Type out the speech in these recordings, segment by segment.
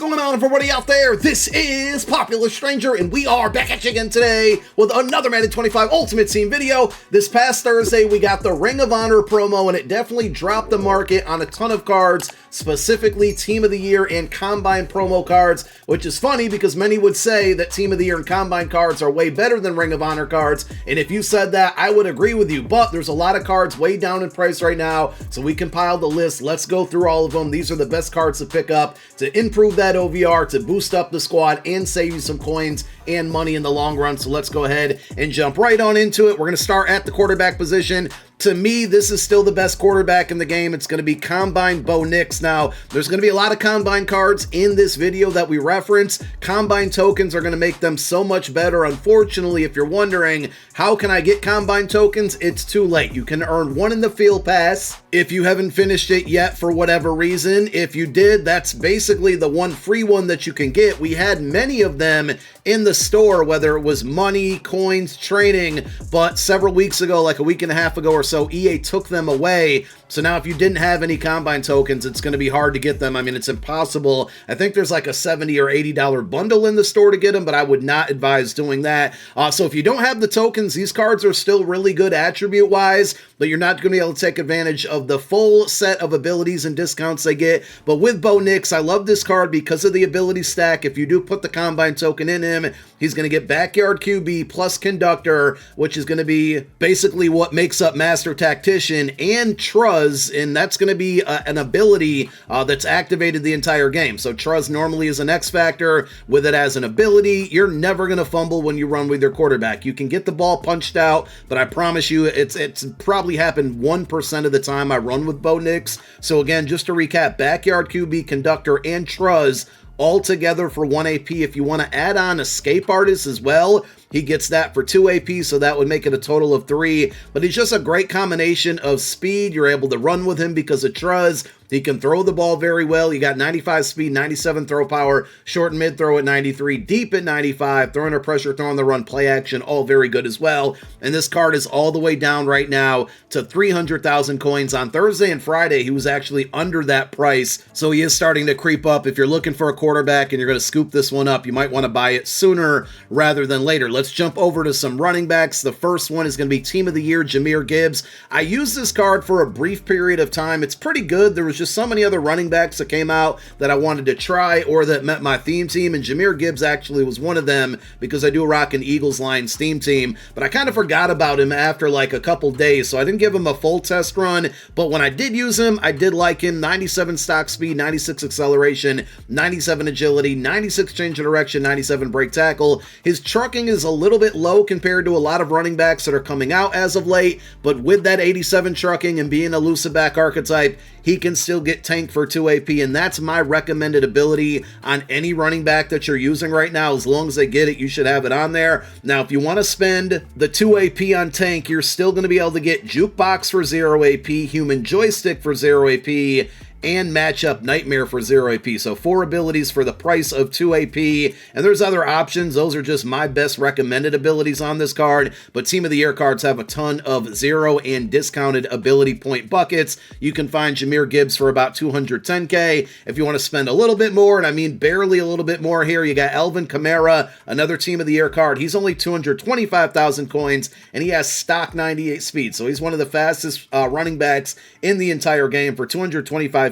going on, everybody out there? This is Popular Stranger, and we are back at you again today with another Madden 25 Ultimate Team video. This past Thursday, we got the Ring of Honor promo, and it definitely dropped the market on a ton of cards, specifically Team of the Year and Combine promo cards, which is funny because many would say that Team of the Year and Combine cards are way better than Ring of Honor cards, and if you said that, I would agree with you, but there's a lot of cards way down in price right now, so we compiled the list. Let's go through all of them. These are the best cards to pick up to improve that OVR, to boost up the squad, and save you some coins and money in the long run. So let's go ahead and jump right on into it. We're going to start at the quarterback position. To me, this is still the best quarterback in the game. It's going to be Combine Bo Nix. Now, there's going to be a lot of Combine cards in this video that we reference. Combine tokens are going to make them so much better. Unfortunately, if you're wondering, how can I get Combine tokens? It's too late. You can earn one in the Field Pass if you haven't finished it yet for whatever reason. If you did, that's basically the one free one that you can get. We had many of them in the store, whether it was money, coins, training, but several weeks ago, like a week and a half ago or so, EA took them away. So now if you didn't have any Combine tokens, it's going to be hard to get them. I mean, it's impossible. I think there's like a $70 or $80 bundle in the store to get them, but I would not advise doing that. So if you don't have the tokens, these cards are still really good attribute-wise, but you're not going to be able to take advantage of the full set of abilities and discounts they get. But with Bo Nix, I love this card because of the ability stack. If you do put the Combine token in him, he's going to get Backyard QB plus Conductor, which is going to be basically what makes up Master Tactician and Truz, and that's going to be an ability that's activated the entire game. So Truz normally is an X Factor. With it as an ability, you're never going to fumble when you run with your quarterback. You can get the ball punched out, but I promise you it's probably happened 1% of the time I run with Bo Nix. So again, just to recap, Backyard QB, Conductor, and Truz all together for 1 AP. If you want to add on Escape Artist as well, he gets that for 2 AP, so that would make it a total of 3. But he's just a great combination of speed. You're able to run with him because of Truz. He can throw the ball very well. You got 95 speed, 97 throw power, short and mid throw at 93, deep at 95, throwing a pressure, throwing the run, play action, all very good as well. And this card is all the way down right now to 300,000 coins. On Thursday and Friday, he was actually under that price, so he is starting to creep up. If you're looking for a quarterback and you're going to scoop this one up, you might want to buy it sooner rather than later. Let's jump over to some running backs. The first one is going to be Team of the Year, Jahmyr Gibbs. I used this card for a brief period of time. It's pretty good. There was just so many other running backs that came out that I wanted to try or that met my theme team, and Jahmyr Gibbs actually was one of them because I do rock an Eagles Lions theme team, but I kind of forgot about him after like a couple days, so I didn't give him a full test run. But when I did use him, I did like him. 97 stock speed, 96 acceleration, 97 agility, 96 change of direction, 97 break tackle. His trucking is a little bit low compared to a lot of running backs that are coming out as of late, but with that 87 trucking and being an elusive back archetype, he can still get tanked for 2 AP, and that's my recommended ability on any running back that you're using right now. As long as they get it, you should have it on there. Now, if you want to spend the 2 AP on tank, you're still going to be able to get Jukebox for 0 AP, Human Joystick for 0 AP, and Matchup Nightmare for 0 AP. So 4 abilities for the price of 2 AP. And there's other options. Those are just my best recommended abilities on this card. But Team of the Year cards have a ton of 0 and discounted ability point buckets. You can find Jahmyr Gibbs for about 210K. If you want to spend a little bit more, and I mean barely a little bit more here, you got Alvin Kamara, another Team of the Year card. He's only 225,000 coins, and he has stock 98 speed. So he's one of the fastest running backs in the entire game for 225K.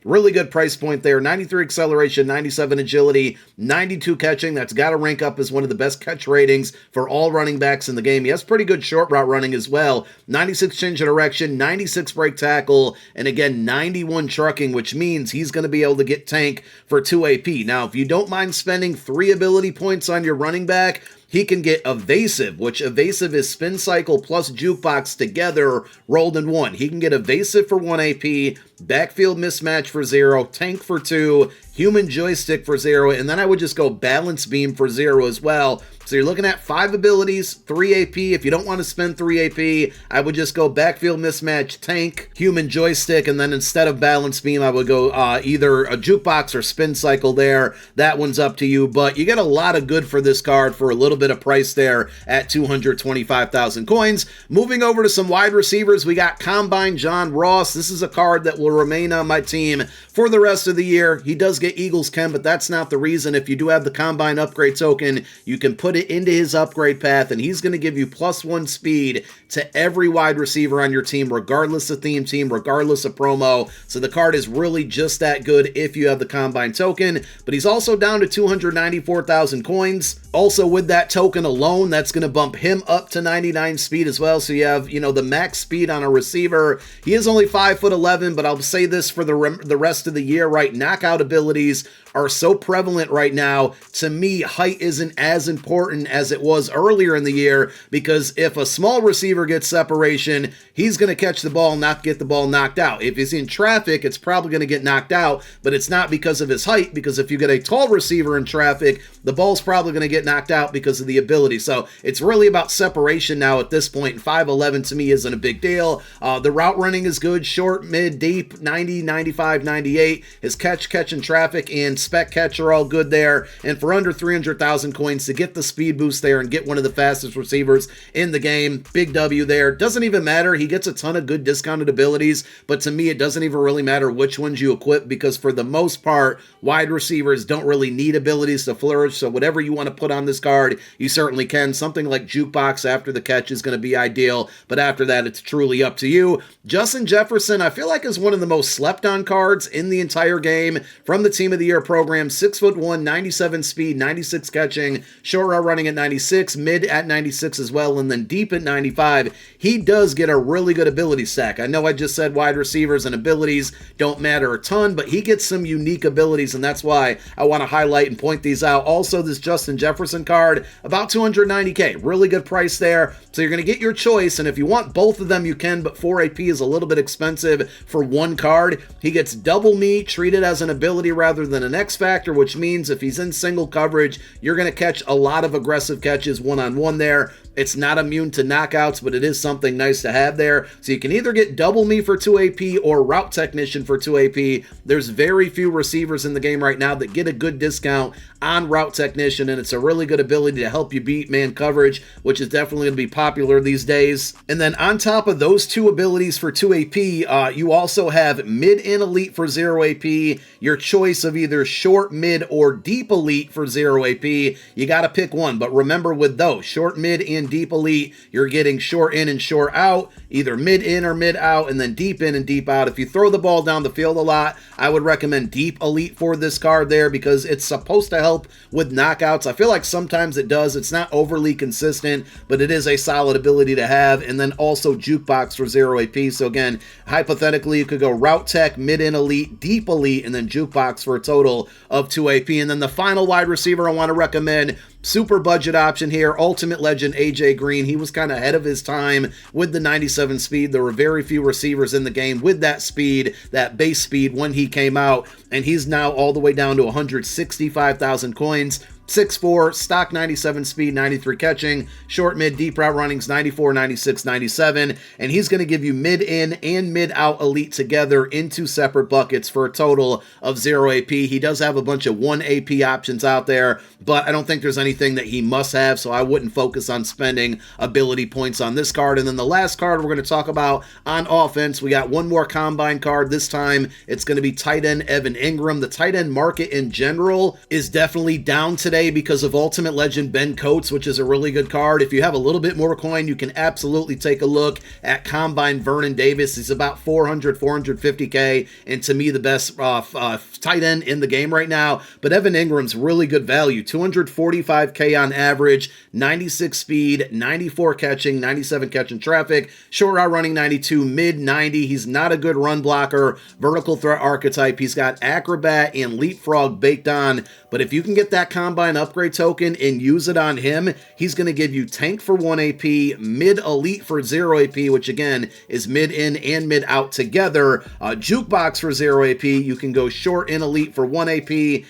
Really good price point there. 93 acceleration, 97 agility, 92 catching. That's got to rank up as one of the best catch ratings for all running backs in the game. He has pretty good short route running as well. 96 change of direction, 96 break tackle, and again, 91 trucking, which means he's going to be able to get tank for 2 AP. Now, if you don't mind spending 3 ability points on your running back, he can get Evasive, which Evasive is Spin Cycle plus Jukebox together rolled in 1. He can get Evasive for 1 AP, Backfield Mismatch for 0, Tank for 2, Human Joystick for 0, and then I would just go Balance Beam for 0 as well. So you're looking at 5 abilities, 3 AP. If you don't want to spend 3 AP, I would just go Backfield Mismatch, Tank, Human Joystick, and then instead of Balance Beam, I would go either a Jukebox or Spin Cycle there. That one's up to you, but you get a lot of good for this card for a little bit of price there at 225,000 coins. Moving over to some wide receivers, we got Combine John Ross. This is a card that will remain on my team for the rest of the year. He does get get Eagles Chem, but that's not the reason. If you do have the Combine upgrade token, you can put it into his upgrade path, and he's going to give you +1 speed to every wide receiver on your team, regardless of theme team, regardless of promo. So the card is really just that good if you have the Combine token, but he's also down to 294,000 coins. Also, with that token alone, that's going to bump him up to 99 speed as well. So you have, the max speed on a receiver. He is only 5'11", but I'll say this for the rest of the year, right? Knockout abilities are so prevalent right now. To me, height isn't as important as it was earlier in the year, because if a small receiver gets separation, he's going to catch the ball, not get the ball knocked out. If he's in traffic, it's probably going to get knocked out, but it's not because of his height, because if you get a tall receiver in traffic, the ball's probably going to get knocked out because of the ability. So it's really about separation now at this point, and 5'11" to me isn't a big deal. The route running is good, short, mid, deep, 90, 95, 98. His catch in traffic, and spec catch are all good there. And for under 300,000 coins to get the speed boost there and get one of the fastest receivers in the game, big W there. Doesn't even matter. He gets a ton of good discounted abilities, but to me, it doesn't even really matter which ones you equip, because for the most part, wide receivers don't really need abilities to flourish. So whatever you want to put on this card, you certainly can. Something like Jukebox after the catch is going to be ideal, but after that, it's truly up to you. Justin Jefferson, I feel like, is one of the most slept on cards in the entire game from the Team of the Year program. 6'1", 97 speed, 96 catching, short route running at 96, mid at 96 as well, and then deep at 95. He does get a really good ability stack. I know I just said wide receivers and abilities don't matter a ton, but he gets some unique abilities, and that's why I want to highlight and point these out. Also, this Justin Jefferson card, about 290K, really good price there. So you're going to get your choice, and if you want both of them, you can, but 4 AP is a little bit expensive for one card. He gets double meat, treated as an ability rather than an X factor, which means if he's in single coverage, you're going to catch a lot of aggressive catches one-on-one there. It's not immune to knockouts, but it is something nice to have there. So you can either get double me for 2 AP or route technician for 2 AP. There's very few receivers in the game right now that get a good discount on route technician, and it's a really good ability to help you beat man coverage, which is definitely going to be popular these days. And then on top of those 2 abilities for 2 AP, you also have mid and elite for 0 AP, your choice of either short, mid, or deep elite for 0 AP. You got to pick one, but remember, with those short, mid, and deep elite, you're getting short in and short out, either mid in or mid out, and then deep in and deep out. If you throw the ball down the field a lot, I would recommend deep elite for this card there, because it's supposed to help with knockouts. I feel like sometimes it does. It's not overly consistent, but it is a solid ability to have. And then also Jukebox for 0 AP. So again, hypothetically, you could go route tech, mid in elite, deep elite, and then Jukebox for a total of 2 AP. And then the final wide receiver I want to recommend, super budget option here, Ultimate Legend AJ Green. He was kind of ahead of his time with the 97 speed. There were very few receivers in the game with that speed, that base speed, when he came out, and he's now all the way down to 165,000 coins. 6'4", stock 97 speed, 93 catching, short, mid, deep route runnings, 94, 96, 97, and he's going to give you mid in and mid out elite together in 2 separate buckets for a total of 0 AP. He does have a bunch of 1 AP options out there, but I don't think there's anything that he must have, so I wouldn't focus on spending ability points on this card. And then the last card we're going to talk about on offense, we got one more Combine card. This time it's going to be tight end Evan Ingram. The tight end market in general is definitely down today because of Ultimate Legend Ben Coates, which is a really good card. If you have a little bit more coin, you can absolutely take a look at Combine Vernon Davis. He's about 400, 450K, and to me, the best tight end in the game right now. But Evan Ingram's really good value, 245K on average, 96 speed, 94 catching, 97 catching traffic, short route running 92, mid 90. He's not a good run blocker, vertical threat archetype. He's got acrobat and leapfrog baked on, but if you can get that Combine upgrade token and use it on him, he's going to give you tank for 1 AP, mid elite for 0 AP, which again is mid in and mid out together. Jukebox for 0 AP, you can go short and elite for 1 AP,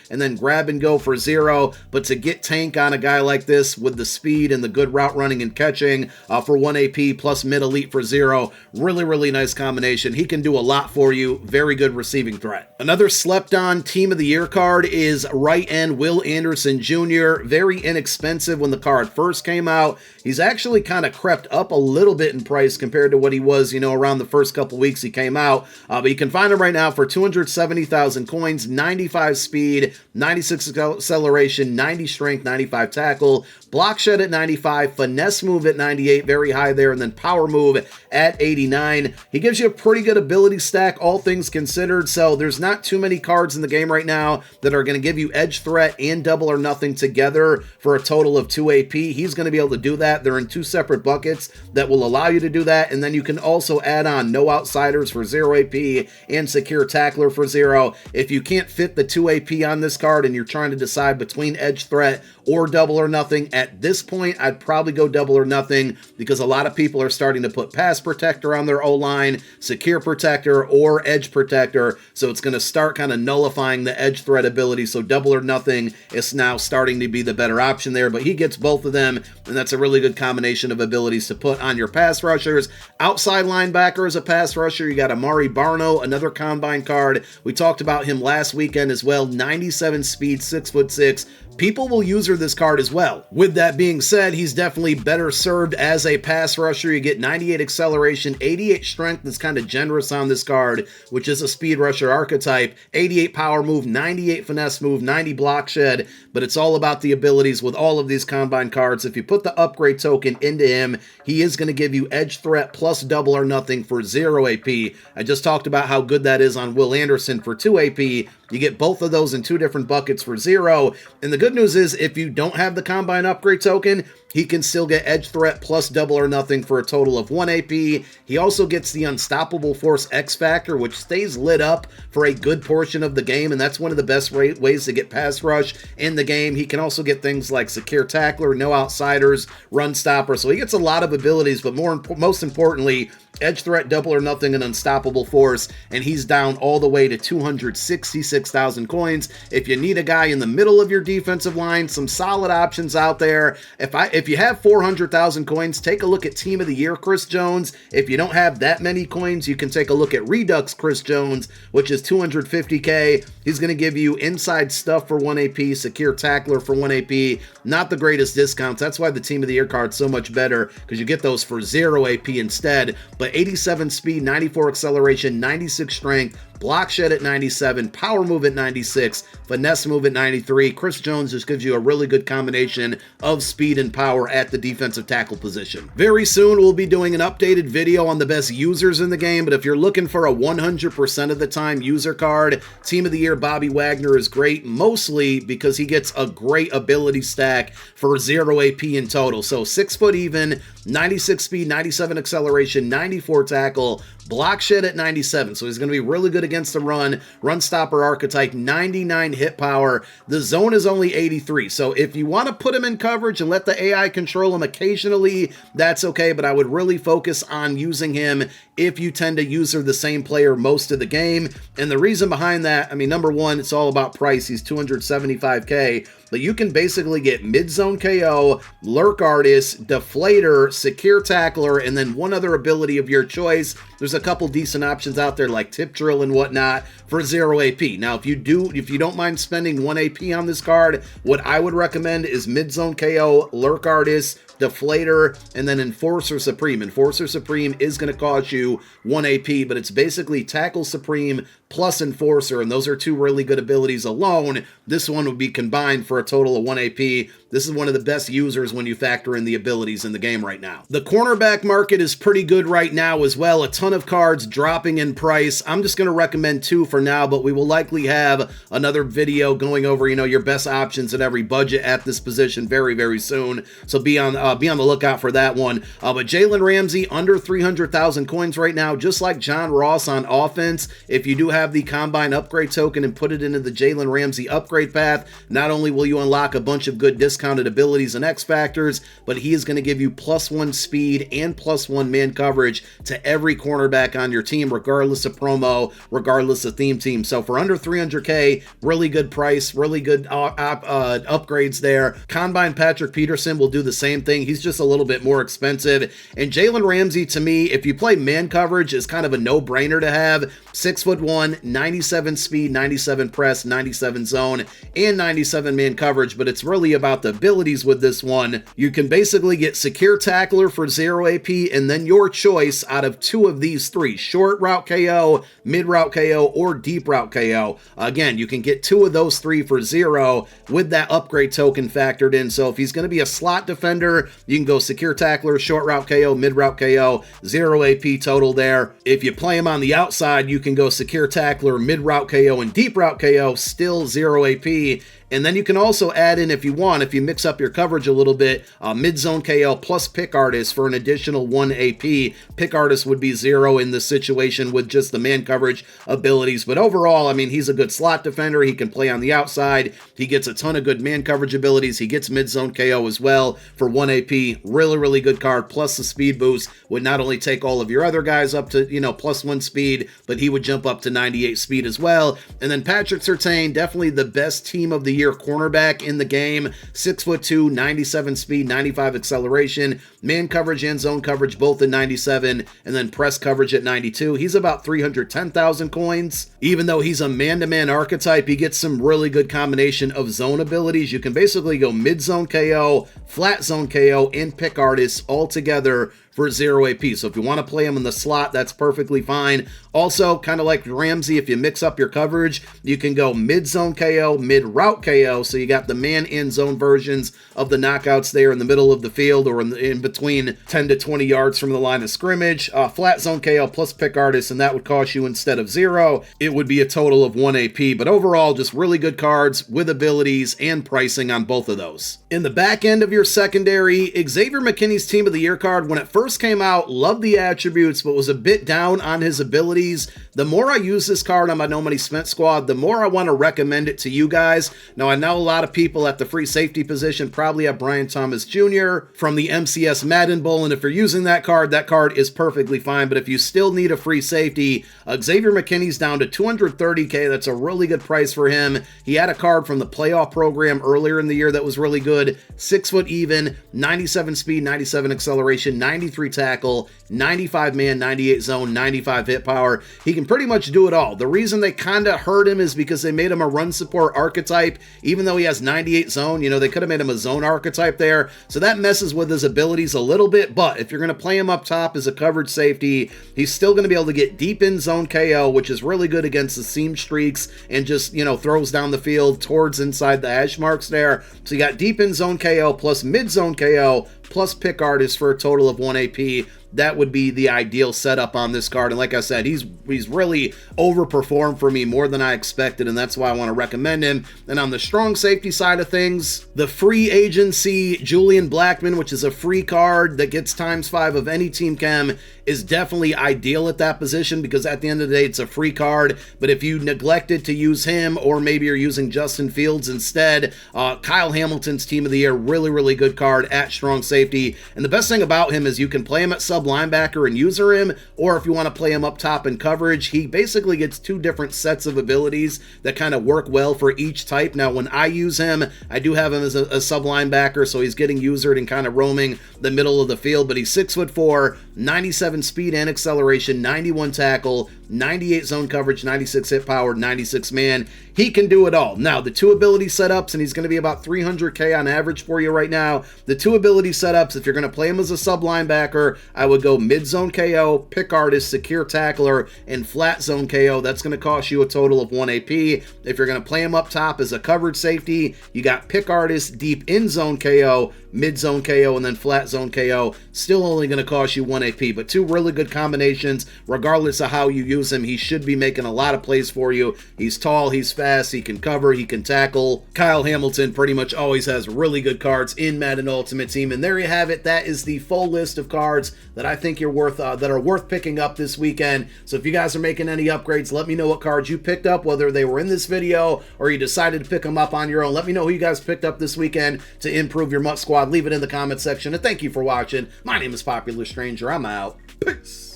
and then grab and go for 0. But to get tank on a guy like this with the speed and the good route running and catching for 1 AP plus mid elite for 0, really, really nice combination. He can do a lot for you. Very good receiving threat. Another slept on Team of the Year card is right end Will Anderson Jr., very inexpensive when the card first came out. He's actually kind of crept up a little bit in price compared to what he was, around the first couple weeks he came out. But you can find him right now for 270,000 coins, 95 speed, 96 acceleration, 90 strength, 95 tackle, block shed at 95, finesse move at 98, very high there, and then power move at 89. He gives you a pretty good ability stack, all things considered, so there's not too many cards in the game right now that are going to give you edge threat and double or nothing together for a total of 2 AP. He's going to be able to do that. They're in 2 separate buckets that will allow you to do that, and then you can also add on no outsiders for 0 AP and secure tackler for 0. If you can't fit the 2 AP on this card and you're trying to decide between edge threat or double or nothing, at this point, I'd probably go double or nothing because a lot of people are starting to put pass protector on their O-line, secure protector, or edge protector, so it's going to start kind of nullifying the edge threat ability, so double or nothing is now starting to be the better option there, but he gets both of them, and that's a really good combination of abilities to put on your pass rushers. Outside linebacker as a pass rusher, you got Amari Barno, another combine card. We talked about him last weekend as well, 97 speed, 6'6". People will use this card as well. With that being said, he's definitely better served as a pass rusher. You get 98 acceleration, 88 strength is kind of generous on this card, which is a speed rusher archetype, 88 power move, 98 finesse move, 90 block shed, but it's all about the abilities with all of these combine cards. If you put the upgrade token into him, he is going to give you edge threat plus double or nothing for 0 AP. I just talked about how good that is on Will Anderson for 2 AP. You get both of those in 2 different buckets for 0. And the good news is if you don't have the combine upgrade token, he can still get edge threat plus double or nothing for a total of 1 AP. He also gets the Unstoppable Force X Factor, which stays lit up for a good portion of the game, and that's one of the best ways to get pass rush in the game. He can also get things like secure tackler, no outsiders, run stopper, so he gets a lot of abilities, but most importantly, edge threat, double or nothing, and unstoppable force, and he's down all the way to 266,000 coins. If you need a guy in the middle of your defensive line, some solid options out there. If you have 400,000 coins, take a look at Team of the Year Chris Jones. If you don't have that many coins, you can take a look at Redux Chris Jones, which is 250k. He's going to give you inside stuff for 1 AP, secure tackler for 1 AP. Not the greatest discounts. That's why the Team of the Year card's so much better, because you get those for 0 AP instead. But 87 speed, 94 acceleration, 96 strength, block shed at 97, power move at 96, finesse move at 93. Chris Jones just gives you a really good combination of speed and power at the defensive tackle position. Very soon we'll be doing an updated video on the best users in the game, but if you're looking for a 100% of the time user card, Team of the Year Bobby Wagner is great, mostly because he gets a great ability stack for 0 AP in total. So 6 foot even, 96 speed, 97 acceleration, 94 tackle, block shed at 97, so he's going to be really good against the run stopper archetype, 99 hit power. The zone is only 83, so if you want to put him in coverage and let the AI control him occasionally, that's okay, but I would really focus on using him if you tend to user the same player most of the game. And the reason behind that, I mean, number one, it's all about price. He's 275k, but you can basically get mid-zone KO, lurk artist, deflator, secure tackler, and then one other ability of your choice. There's a couple decent options out there like tip drill and whatnot for 0 AP. Now, if you don't mind spending 1 AP on this card, what I would recommend is mid-zone KO, lurk artist, deflator, and then Enforcer Supreme. Enforcer Supreme is going to cost you 1 AP, but it's basically Tackle Supreme plus Enforcer, and those are 2 really good abilities alone. This one would be combined for a total of 1 AP. This is one of the best users when you factor in the abilities in the game right now. The cornerback market is pretty good right now as well. A ton of cards dropping in price. I'm just going to recommend 2 for now, but we will likely have another video going over, your best options at every budget at this position very, very soon. So be on the lookout for that one. But Jalen Ramsey under 300,000 coins right now, just like John Ross on offense. If you do have the combine upgrade token and put it into the Jalen Ramsey upgrade path, not only will you unlock a bunch of good discounted abilities and X factors, but he is going to give you +1 speed and +1 man coverage to every cornerback on your team, regardless of promo, regardless of theme team. So for under 300k, really good price, really good upgrades there. Combine Patrick Peterson will do the same thing. He's just a little bit more expensive. And Jalen Ramsey, to me, if you play man coverage, is kind of a no-brainer to have. 6'1", 97 speed, 97 press, 97 zone, and 97 man coverage, but it's really about the abilities with this one. You can basically get secure tackler for 0 AP, and then your choice out of two of these three: short route KO, mid route KO, or deep route KO. Again, you can get two of those three for 0 with that upgrade token factored in. So if he's going to be a slot defender, you can go secure tackler, short route KO, mid route KO, 0 AP total there. If you play him on the outside, you can go secure tackler, mid route KO, and deep route KO, still 0 AP. And then you can also add in, if you want, if you mix up your coverage a little bit, mid-zone KO plus pick artist for an additional 1 AP. Pick artist would be 0 in this situation with just the man coverage abilities. But overall, I mean, he's a good slot defender. He can play on the outside. He gets a ton of good man coverage abilities. He gets mid-zone KO as well for 1 AP. Really, really good card. Plus the speed boost would not only take all of your other guys up to, +1 speed, but he would jump up to 98 speed as well. And then Patrick Surtain, definitely the best team of the year cornerback in the game. 6'2", 97 speed, 95 acceleration, man coverage and zone coverage both at 97, and then press coverage at 92. He's about 310,000 coins. Even though he's a man-to-man archetype, he gets some really good combination of zone abilities. You can basically go mid-zone KO, flat zone KO, and pick artists all together for 0 AP. So if you want to play him in the slot, that's perfectly fine. Also, kind of like Ramsey, if you mix up your coverage, you can go mid-zone KO, mid-route KO. So you got the man and zone versions of the knockouts there in the middle of the field or in between 10 to 20 yards from the line of scrimmage. Flat zone KO plus pick artist, and that would cost you, instead of 0, it would be a total of 1 AP. But overall, just really good cards with abilities and pricing on both of those. In the back end of your secondary, Xavier McKinney's Team of the Year card, when it first came out, loved the attributes, but was a bit down on his abilities. The more I use this card on my No Money Spent squad, the more I want to recommend it to you guys. Now, I know a lot of people at the free safety position probably have Brian Thomas Jr. from the MCS Madden Bowl, and if you're using that card is perfectly fine. But if you still need a free safety, Xavier McKinney's down to 230K. That's a really good price for him. He had a card from the playoff program earlier in the year that was really good. 6 foot even, 97 speed, 97 acceleration, 93 tackle, 95 man, 98 zone, 95 hit power. He can pretty much do it all. The reason they kind of hurt him is because they made him a run support archetype. Even though he has 98 zone, they could have made him a zone archetype there. So that messes with his abilities a little bit. But if you're going to play him up top as a coverage safety, he's still going to be able to get deep in zone KO, which is really good against the seam streaks and just, throws down the field towards inside the hash marks there. So you got deep in zone KO plus mid zone KO plus pick artist for a total of 1 AP. That would be the ideal setup on this card. And like I said, he's really overperformed for me more than I expected, and that's why I want to recommend him. And on the strong safety side of things, the free agency Julian Blackmon, which is a free card that gets ×5 of any team chem, is definitely ideal at that position, because at the end of the day, it's a free card. But if you neglected to use him, or maybe you're using Justin Fields instead, Kyle Hamilton's Team of the Year, really, really good card at strong safety. And the best thing about him is you can play him at sub linebacker and user him, or if you want to play him up top in coverage, he basically gets 2 different sets of abilities that kind of work well for each type. Now, when I use him, I do have him as a sub linebacker, so he's getting usered and kind of roaming the middle of the field, but he's 6'4", 97 speed and acceleration, 91 tackle, 98 zone coverage, 96 hit power, 96 man. He can do it all. Now, the 2 ability setups, and he's going to be about 300K on average for you right now. The 2 ability setups, if you're going to play him as a sub linebacker, I would go mid-zone KO, pick artist, secure tackler, and flat zone KO. That's going to cost you a total of 1 AP. If you're going to play him up top as a coverage safety, you got pick artist, deep in zone KO, mid-zone KO, and then flat zone KO. Still only going to cost you 1 AP, but 2 really good combinations. Regardless of how you use him, he should be making a lot of plays for you. He's tall, he's fast, he can cover, he can tackle. Kyle Hamilton pretty much always has really good cards in Madden Ultimate Team, and there you have it. That is the full list of cards that I think you're worth that are worth picking up this weekend. So if you guys are making any upgrades, let me know what cards you picked up, whether they were in this video or you decided to pick them up on your own. Let me know who you guys picked up this weekend to improve your MUT squad. Leave it in the comment section, and thank you for watching. My name is Popular Stranger. I'm out. Peace.